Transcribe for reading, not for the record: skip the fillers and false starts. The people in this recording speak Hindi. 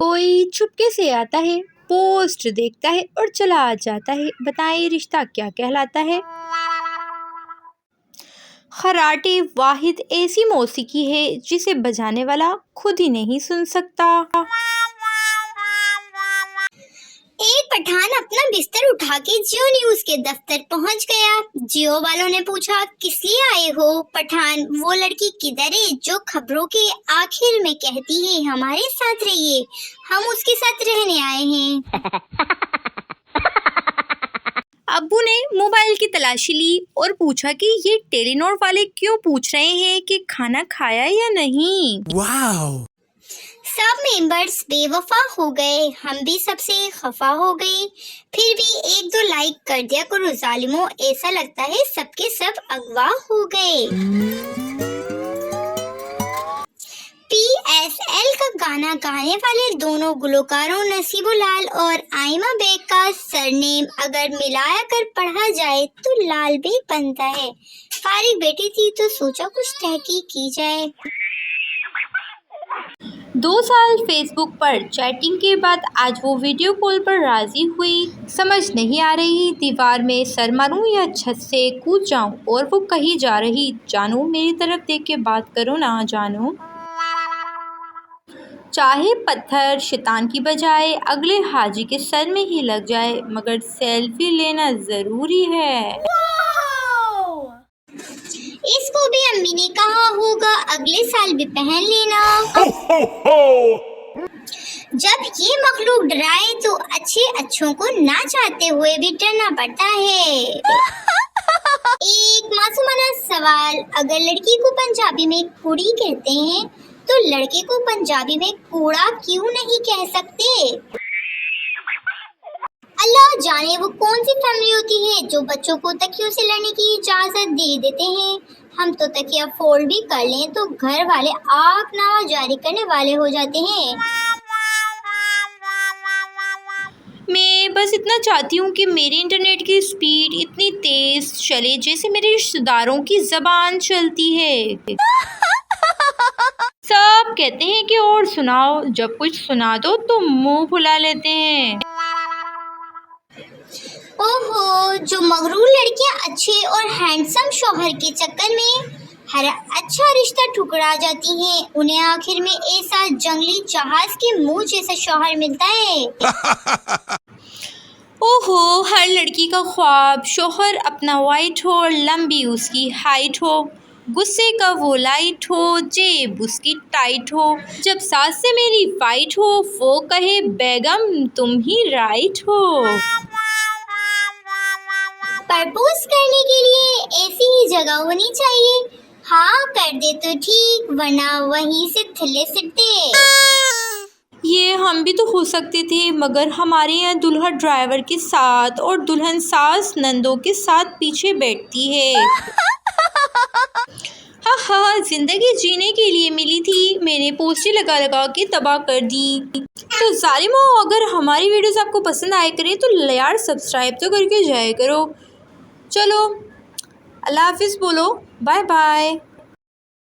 कोई चुपके से आता है, पोस्ट देखता है और चला जाता है। बताएं रिश्ता क्या कहलाता है? खराटे वाहिद ऐसी मौसीकी है जिसे बजाने वाला खुद ही नहीं सुन सकता। एक पठान अपना बिस्तर उठा के जियो न्यूज के दफ्तर पहुंच गया। जियो वालों ने पूछा, किस लिए आए हो? पठान, वो लड़की किधर है जो खबरों के आखिर में कहती है हमारे साथ रहिए? हम उसके साथ रहने आए हैं। अब्बू ने मोबाइल की तलाशी ली और पूछा कि ये टेलीनॉर वाले क्यों पूछ रहे हैं कि खाना खाया या नहीं। वाओ! सब मेंबर्स बेवफा हो गए, हम भी सबसे खफा हो गए। फिर भी 1-2 लाइक कर दिया करो जालिमों, ऐसा लगता है सबके सब अगवा हो गए। PSL का गाना गाने वाले दोनों गुलकारों नसीबुल्लाल और आइमा बेग का सरनेम अगर मिलाया कर पढ़ा जाए तो लाल बेग बनता है। फारिग बैठी थी तो सोचा कुछ तहकीक की जाए। 2 साल फेसबुक पर चैटिंग के बाद आज वो वीडियो कॉल पर राजी हुई। समझ नहीं आ रही दीवार में सर मारूं या छत से कूद जाऊं, और वो कहीं जा रही, जानू मेरी तरफ देख के बात करो ना जानू। चाहे पत्थर शैतान की बजाय अगले हाजी के सर में ही लग जाए, मगर सेल्फी लेना जरूरी है। इसको भी अम्मी ने कहा होगा अगले साल भी पहन लेना। जब ये मखलूक डराए तो अच्छों को ना चाहते हुए भी डरना पड़ता है। एक मासूमाना सवाल, अगर लड़की को पंजाबी में कुड़ी कहते हैं तो लड़के को पंजाबी में कूड़ा क्यों नहीं कह सकते? अल्लाह जाने वो कौन सी फैमिली होती है जो बच्चों को तकियों से लड़ने की इजाजत दे देते हैं। हम तो तकिया फोल्ड भी कर लें तो घर वाले आंकनामा जारी करने वाले हो जाते हैं। मैं बस इतना चाहती हूँ कि मेरे इंटरनेट की स्पीड इतनी तेज चले जैसे मेरे रिश्तेदारों की ज़बान चलती है। सब कहते हैं कि और सुनाओ, जब कुछ सुना दो तो मुंह फुला लेते हैं। ओहो, जो मगरूर लड़कियां अच्छे और हैंडसम शौहर के चक्कर में हर अच्छा रिश्ता ठुकरा जाती हैं, उन्हें आखिर में ऐसा जंगली जहाज के मुंह जैसा शौहर मिलता है। ओहो, हर लड़की का ख्वाब शौहर अपना वाइट हो, लंबी उसकी हाइट हो, गुस्से का वो लाइट हो, जेब उसकी टाइट हो, जब सास से मेरी फाइट हो वो कहे बेगम तुम ही राइट हो। प्रपोज करने के लिए ऐसी ही जगह होनी चाहिए। हाँ कर दे तो ठीक, वरना वहीं से थल्ले सिट्टे। ये हम भी तो हो सकते थे, मगर हमारे यहाँ दुल्हा ड्राइवर के साथ और दुल्हन सास नंदों के साथ पीछे बैठती है। हाँ, जिंदगी जीने के लिए मिली थी, मैंने पोस्टर लगा लगा के तबाह कर दी। तो जालिमो, अगर हमारी वीडियोस आपको पसंद आए करें तो यार सब्सक्राइब तो करके जाया करो। चलो अल्लाह हाफिज़ बोलो, बाय बाय।